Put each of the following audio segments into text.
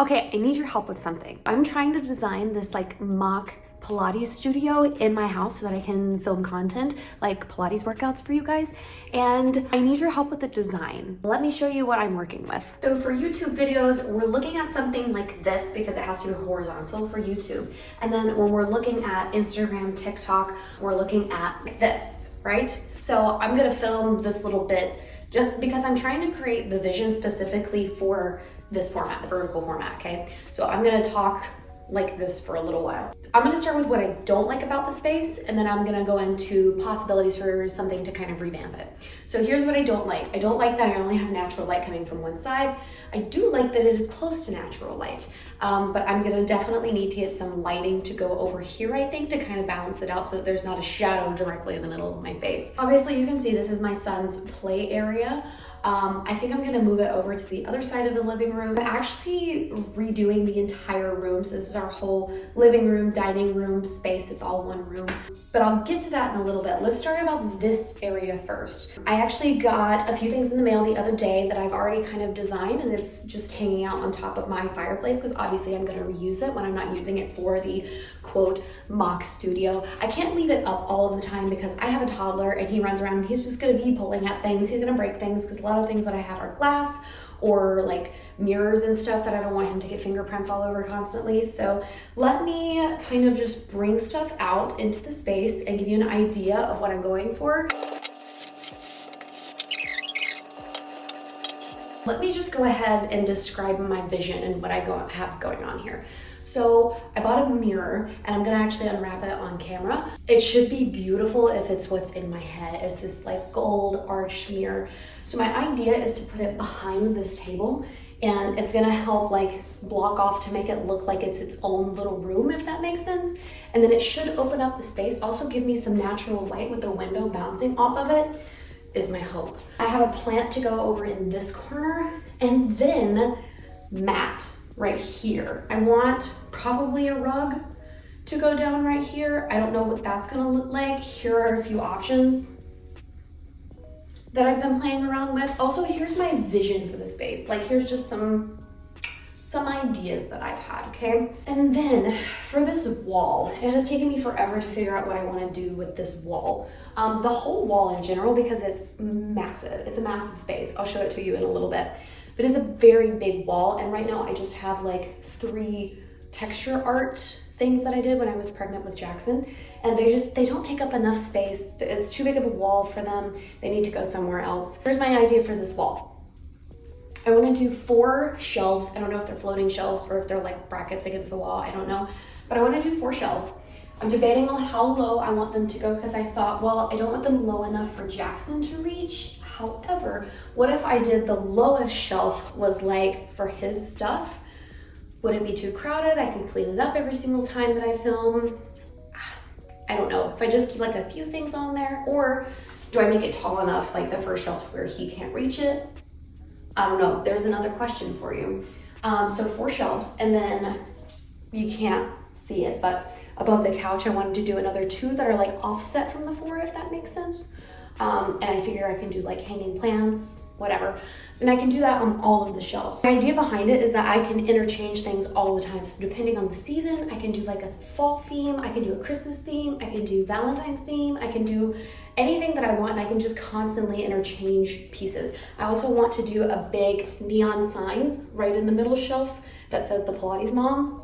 Okay, I need your help with something. I'm trying to design this like mock Pilates studio in my house so that I can film content like Pilates workouts for you guys, and I need your help with the design. Let me show you what I'm working with. So for YouTube videos, we're looking at something like this because it has to be horizontal for YouTube. And then when we're looking at Instagram, TikTok, we're looking at this, right? So I'm gonna film this little bit just because I'm trying to create the vision specifically for this format, the vertical format, okay? So I'm gonna talk like this for a little while. I'm gonna start with what I don't like about the space, and then I'm gonna go into possibilities for something to kind of revamp it. So here's what I don't like. I don't like that I only have natural light coming from one side. I do like that it is close to natural light, but I'm gonna definitely need to get some lighting to go over here, I think, to kind of balance it out so that there's not a shadow directly in the middle of my face. Obviously, you can see this is my son's play area. I think I'm gonna move it over to the other side of the living room. I'm actually redoing the entire room. So this is our whole living room, dining room space. It's all one room, but I'll get to that in a little bit. Let's start about this area first. I actually got a few things in the mail the other day that I've already kind of designed, and it's just hanging out on top of my fireplace because obviously I'm gonna reuse it when I'm not using it for the quote mock studio. I can't leave it up all of the time because I have a toddler and he runs around and he's just gonna be pulling at things. He's gonna break things because a lot of things that I have are glass or like mirrors and stuff that I don't want him to get fingerprints all over constantly. So let me kind of just bring stuff out into the space and give you an idea of what I'm going for. Let me just go ahead and describe my vision and what I have going on here. So I bought a mirror and I'm gonna actually unwrap it on camera. It should be beautiful if it's what's in my head. It's this like gold arched mirror. So my idea is to put it behind this table, and it's gonna help like block off to make it look like it's its own little room, if that makes sense. And then it should open up the space, also give me some natural light with the window bouncing off of it, is my hope. I have a plant to go over in this corner, and then mat right here. I want probably a rug to go down right here. I don't know what that's gonna look like. Here are a few options that I've been playing around with. Also, here's my vision for the space. Like, here's just some ideas that I've had, okay? And then for this wall, it has taken me forever to figure out what I wanna do with this wall. The whole wall in general, because it's massive. It's a massive space. I'll show it to you in a little bit. But it's a very big wall, and right now I just have like 3 texture art things that I did when I was pregnant with Jackson, and they don't take up enough space. It's too big of a wall for them. They need to go somewhere else. Here's my idea for this wall. I want to do 4 shelves. I don't know if they're floating shelves or if they're like brackets against the wall. I don't know, but I want to do 4 shelves. I'm debating on how low I want them to go because I thought, well, I don't want them low enough for Jackson to reach. However, what if I did the lowest shelf was like for his stuff? Would it be too crowded? I can clean it up every single time that I film. I don't know. If I just keep like a few things on there, or do I make it tall enough, like the first shelf where he can't reach it? I don't know. There's another question for you. So 4 shelves, and then you can't see it, but above the couch, I wanted to do another 2 that are like offset from the floor, if that makes sense. And I figure I can do like hanging plants, whatever. And I can do that on all of the shelves. The idea behind it is that I can interchange things all the time. So depending on the season, I can do like a fall theme, I can do a Christmas theme, I can do Valentine's theme, I can do anything that I want, and I can just constantly interchange pieces. I also want to do a big neon sign right in the middle shelf that says the Pilates Mom.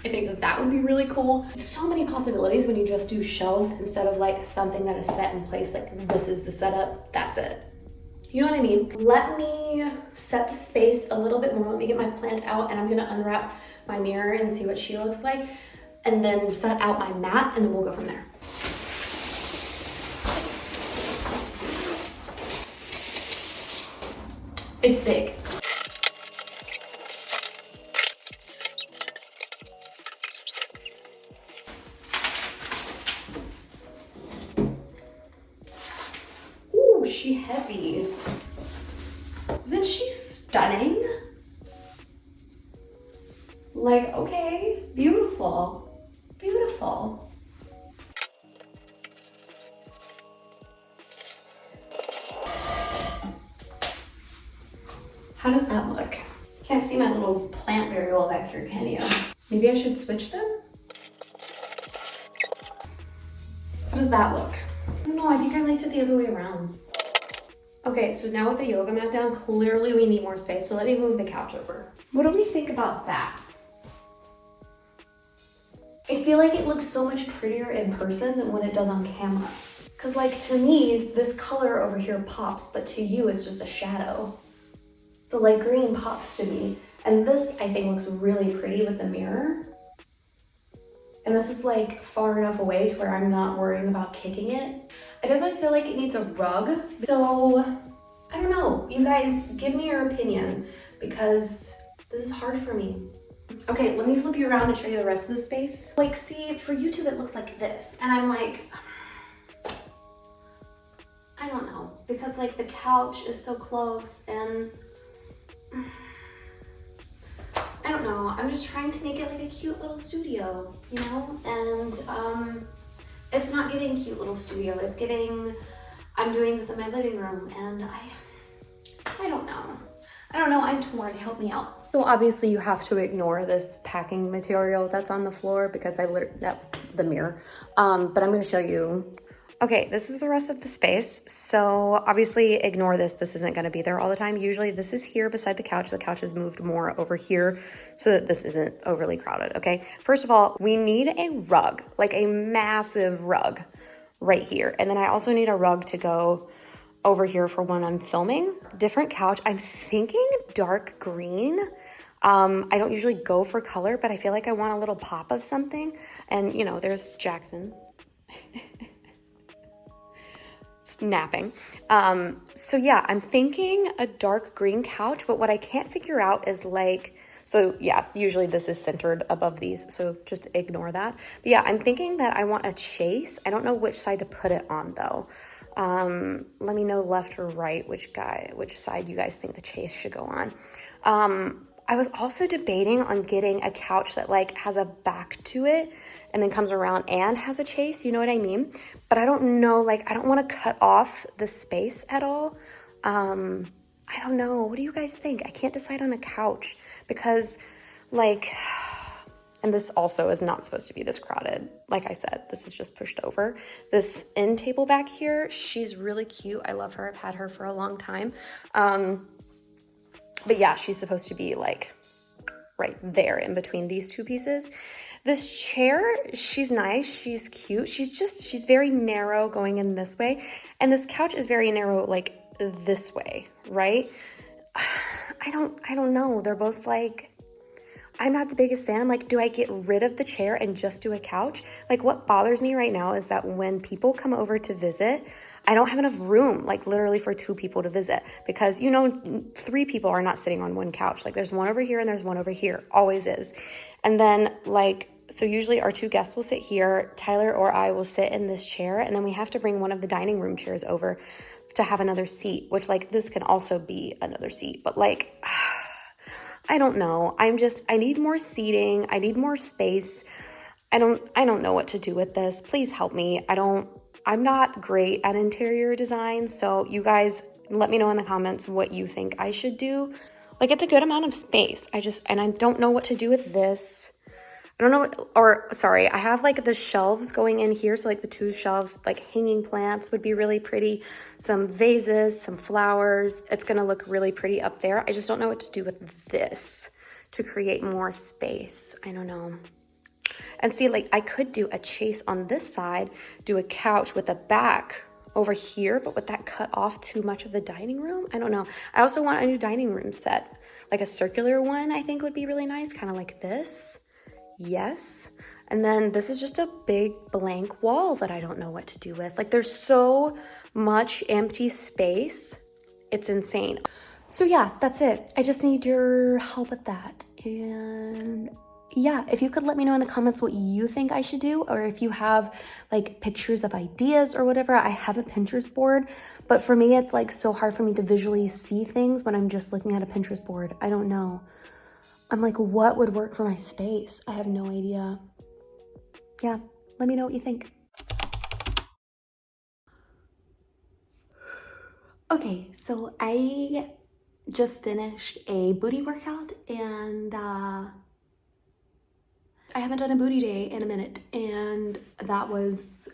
I think that that would be really cool. So many possibilities when you just do shelves instead of like something that is set in place, like this is the setup, that's it. You know what I mean? Let me set the space a little bit more. Let me get my plant out, and I'm gonna unwrap my mirror and see what she looks like, and then set out my mat, and then we'll go from there. It's big. She heavy. Isn't she stunning? Like, okay, beautiful, beautiful. How does that look? Can't see my little plant plant very well back here, can you? Maybe I should switch them? How does that look? I don't know, I think I liked it the other way around. Okay, so now with the yoga mat down, clearly we need more space, so let me move the couch over. What do we think about that? I feel like it looks so much prettier in person than when it does on camera. Cause like to me, this color over here pops, but to you it's just a shadow. The light green pops to me. And this I think looks really pretty with the mirror. And this is like far enough away to where I'm not worrying about kicking it. I definitely feel like it needs a rug. So I don't know, you guys give me your opinion because this is hard for me. Okay, let me flip you around and show you the rest of the space. Like, see, for YouTube it looks like this. And I'm like, I don't know. Because like the couch is so close and I don't know. I'm just trying to make it like a cute little studio, you know? And it's not giving cute little studio. It's giving, I'm doing this in my living room and I don't know. I don't know, I'm torn, help me out. So obviously you have to ignore this packing material that's on the floor because that's the mirror. But I'm gonna show you. Okay, this is the rest of the space. So obviously ignore this. This isn't gonna be there all the time. Usually this is here beside the couch. The couch is moved more over here so that this isn't overly crowded, okay? First of all, we need a rug, like a massive rug right here. And then I also need a rug to go over here for when I'm filming. Different couch, I'm thinking dark green. I don't usually go for color, but I feel like I want a little pop of something. And you know, there's Jackson. Snapping. So yeah, I'm thinking a dark green couch, but what I can't figure out is like, so yeah, usually this is centered above these, so just ignore that. But yeah, I'm thinking that I want a chase. I don't know which side to put it on though. Let me know left or right, which side you guys think the chase should go on. I was also debating on getting a couch that like has a back to it and then comes around and has a chase, you know what I mean? But I don't know, like, I don't want to cut off the space at all. I don't know. What do you guys think? I can't decide on a couch because like, and this also is not supposed to be this crowded. Like I said, this is just pushed over. This end table back here, she's really cute. I love her. I've had her for a long time. But yeah, she's supposed to be like right there in between these two pieces. This chair, she's nice, she's cute. She's very narrow going in this way. And this couch is very narrow like this way, right? I don't know. They're both like, I'm not the biggest fan. I'm like, do I get rid of the chair and just do a couch? Like what bothers me right now is that when people come over to visit, I don't have enough room, like literally for 2 people to visit because, you know, 3 people are not sitting on one couch. Like there's one over here and there's one over here, always is. And then like, so usually our 2 guests will sit here, Tyler or I will sit in this chair, and then we have to bring one of the dining room chairs over to have another seat, which like this can also be another seat, but like, I don't know. I need more seating. I need more space. I don't know what to do with this. Please help me. I'm not great at interior design. So you guys let me know in the comments what you think I should do. Like it's a good amount of space. And I don't know what to do with this. I don't know, I have like the shelves going in here. So like the 2 shelves, like hanging plants would be really pretty. Some vases, some flowers. It's gonna look really pretty up there. I just don't know what to do with this to create more space. I don't know. And see, like I could do a chase on this side, do a couch with a back over here, but would that cut off too much of the dining room? I don't know. I also want a new dining room set, like a circular one I think would be really nice, kind of like this. Yes. And then this is just a big blank wall that I don't know what to do with. Like there's so much empty space. It's insane. So yeah, that's it. I just need your help with that. And yeah, if you could let me know in the comments what you think I should do, or if you have like pictures of ideas or whatever. I have a Pinterest board, but for me, it's like so hard for me to visually see things when I'm just looking at a Pinterest board. I don't know. I'm like, what would work for my space? I have no idea. Yeah, let me know what you think. Okay, so I just finished a booty workout, and I haven't done a booty day in a minute, and that was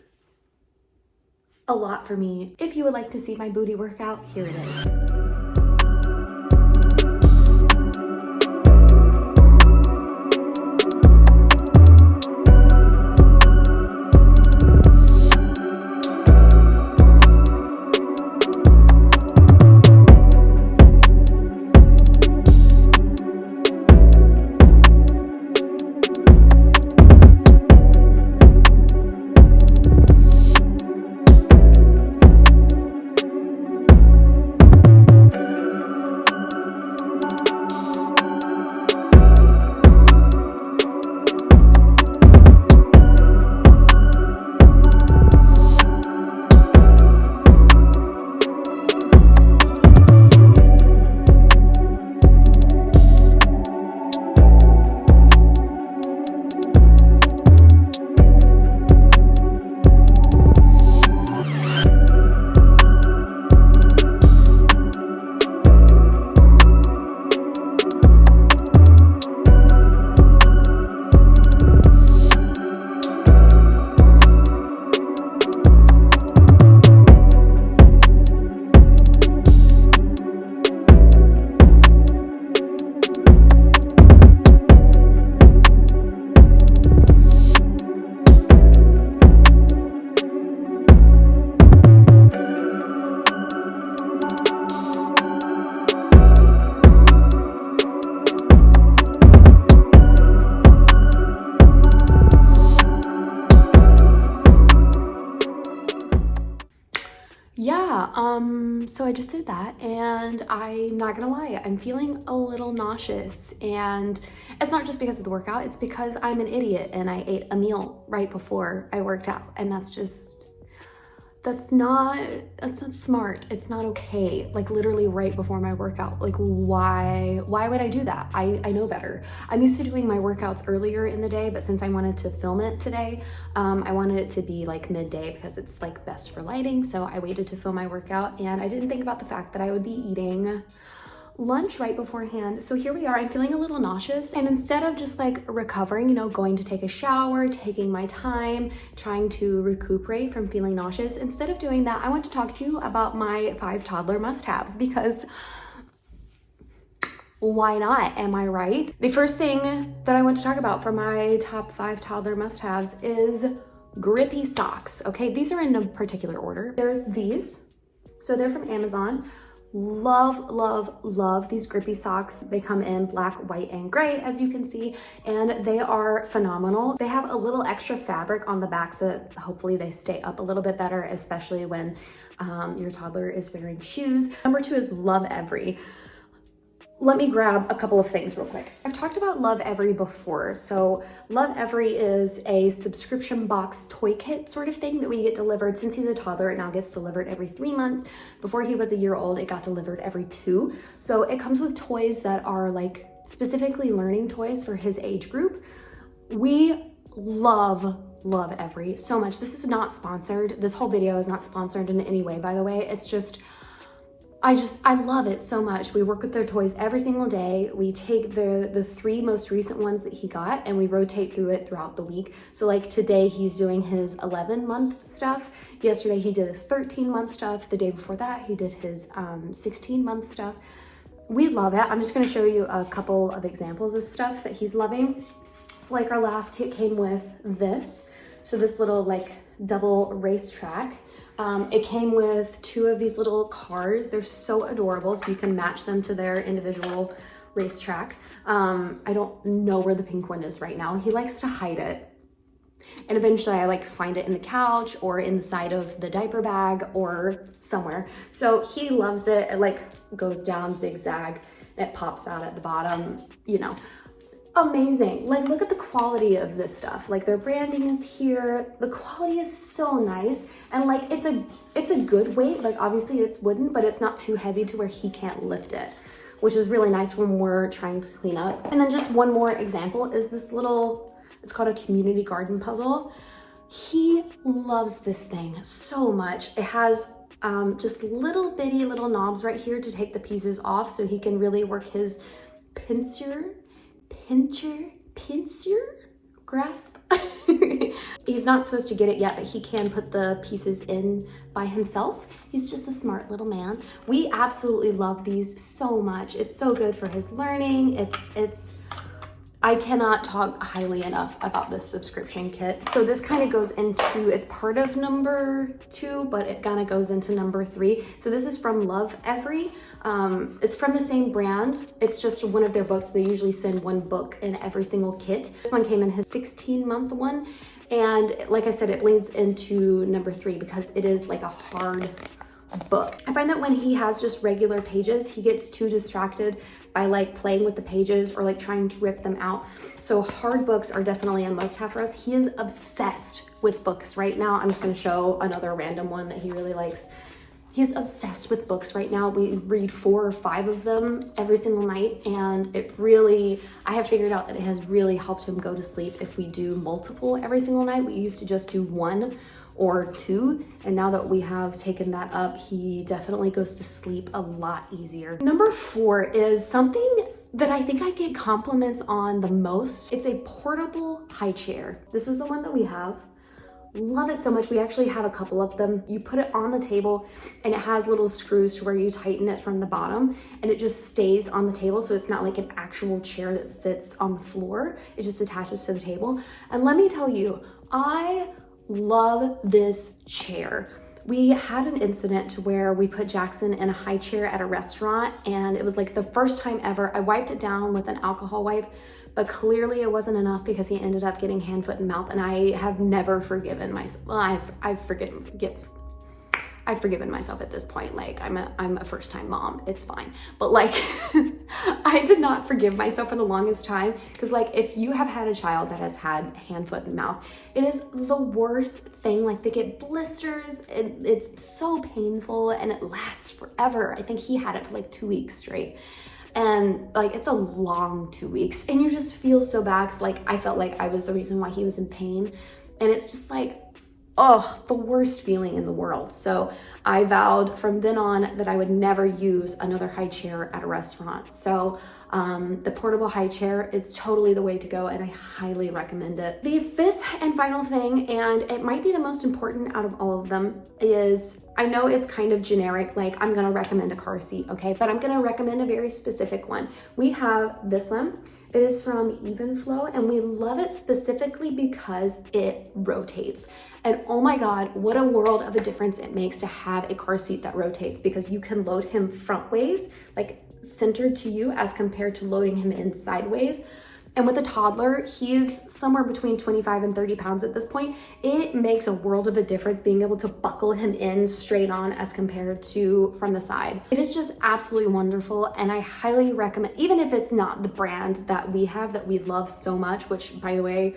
a lot for me. If you would like to see my booty workout, here it is. So I just did that, and I'm not gonna lie, I'm feeling a little nauseous, and it's not just because of the workout, it's because I'm an idiot and I ate a meal right before I worked out, and that's not smart. It's not okay. Like literally right before my workout. Like why would I do that? I know better. I'm used to doing my workouts earlier in the day, but since I wanted to film it today, I wanted it to be like midday because it's like best for lighting. So I waited to film my workout, and I didn't think about the fact that I would be eating lunch right beforehand. So here we are, I'm feeling a little nauseous, and instead of just like recovering, you know, going to take a shower, taking my time, trying to recuperate from feeling nauseous, instead of doing that, I want to talk to you about my 5 toddler must-haves, because why not? Am I right? The first thing that I want to talk about for my top 5 toddler must-haves is grippy socks. Okay, these are in no particular order. They're these, so they're from Amazon. Love these grippy socks. They come in black, white, and gray, as you can see, and they are phenomenal. They have a little extra fabric on the back so that hopefully they stay up a little bit better, especially when your toddler is wearing shoes. Number 2 is Love Every. Let me grab a couple of things real quick. I've talked about Love Every before. So Love Every is a subscription box toy kit sort of thing that we get delivered. Since he's a toddler, it now gets delivered every 3 months. Before he was a year old, it got delivered every 2. So it comes with toys that are like specifically learning toys for his age group. We love Every so much. This is not sponsored. This whole video is not sponsored in any way, by the way. It's just, I love it so much. We work with their toys every single day. We take the 3 most recent ones that he got and we rotate through it throughout the week. So like today he's doing his 11-month stuff. Yesterday he did his 13-month stuff. The day before that he did his 16-month stuff. We love it. I'm just gonna show you a couple of examples of stuff that he's loving. So like our last kit came with this. So this little like double racetrack. It came with 2 of these little cars. They're so adorable, so you can match them to their individual racetrack. I don't know where the pink one is right now. He likes to hide it. And eventually I like find it in the couch or in the side of the diaper bag or somewhere. So he loves it. It like goes down zigzag. It pops out at the bottom, you know. Amazing. Like look at the quality of this stuff. Like their branding is here. The quality is so nice, and like it's a good weight. Like obviously it's wooden, but it's not too heavy to where he can't lift it, which is really nice when we're trying to clean up. And then just one more example is this little, it's called a community garden puzzle. He loves this thing so much. It has just little bitty little knobs right here to take the pieces off so he can really work his pincer grasp. He's not supposed to get it yet, but he can put the pieces in by himself. He's just a smart little man. We absolutely love these so much. It's so good for his learning. I cannot talk highly enough about this subscription kit. So this kind of goes into, it's part of number 2, but it kind of goes into number 3. So this is from Love Every. It's from the same brand. It's just one of their books. They usually send one book in every single kit. This one came in his 16-month one. And like I said, it bleeds into number 3 because it is like a hard book. I find that when he has just regular pages, he gets too distracted by like playing with the pages or like trying to rip them out. So hard books are definitely a must-have for us. He is obsessed with books right now. I'm just gonna show another random one that he really likes. He's obsessed with books right now. We read 4 or 5 of them every single night, and it really, I have figured out that it has really helped him go to sleep if we do multiple every single night. We used to just do 1 or 2, and now that we have taken that up, he definitely goes to sleep a lot easier. Number 4 is something that I think I get compliments on the most. It's a portable high chair. This is the one that we have. Love it so much. We actually have a couple of them. You put it on the table and it has little screws to where you tighten it from the bottom, and it just stays on the table. So it's not like an actual chair that sits on the floor. It just attaches to the table. And let me tell you, I love this chair. We had an incident to where we put Jackson in a high chair at a restaurant, and it was like the first time ever. I wiped it down with an alcohol wipe, but clearly it wasn't enough because he ended up getting hand, foot, and mouth, and I have never forgiven myself. Well, I've forgiven myself at this point. Like I'm a first-time mom, it's fine. But like I did not forgive myself for the longest time, because like if you have had a child that has had hand, foot, and mouth, it is the worst thing. Like they get blisters, and it's so painful, and it lasts forever. I think he had it for like 2 weeks straight. And like, it's a long 2 weeks, and you just feel so bad, 'cause like I felt like I was the reason why he was in pain. And it's just like, oh, the worst feeling in the world. So I vowed from then on that I would never use another high chair at a restaurant. So the portable high chair is totally the way to go, and I highly recommend it. The 5th and final thing, and it might be the most important out of all of them, is, I know it's kind of generic, like I'm gonna recommend a car seat, okay? But I'm gonna recommend a very specific one. We have this one. It is from Evenflow, and we love it specifically because it rotates. And oh my God, what a world of a difference it makes to have a car seat that rotates, because you can load him front ways, like centered to you, as compared to loading him in sideways. And with a toddler, he's somewhere between 25 and 30 pounds at this point. It makes a world of a difference being able to buckle him in straight on as compared to from the side. It is just absolutely wonderful, and I highly recommend, even if it's not the brand that we have that we love so much, which by the way,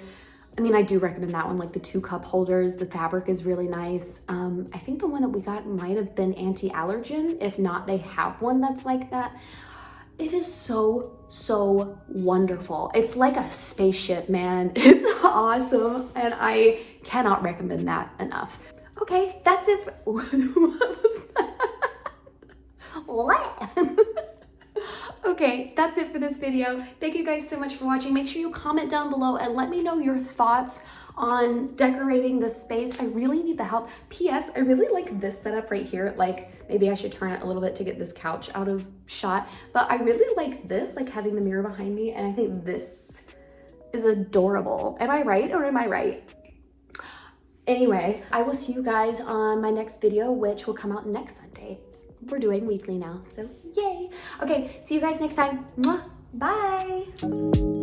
I mean, I do recommend that one, like the 2 cup holders. The fabric is really nice. I think the one that we got might have been anti-allergen. If not, they have one that's like that. It is so, so wonderful. It's like a spaceship, man. It's awesome, and I cannot recommend that enough. Okay, that's it. What was that? What? Okay, that's it for this video. Thank you guys so much for watching. Make sure you comment down below and let me know your thoughts on decorating this space. I really need the help. P.S. I really like this setup right here. Like, maybe I should turn it a little bit to get this couch out of shot, but I really like this, like having the mirror behind me, and I think this is adorable. Am I right, or am I right? Anyway, I will see you guys on my next video, which will come out next Sunday. We're doing weekly now, so yay. Okay, see you guys next time. Mwah. Bye.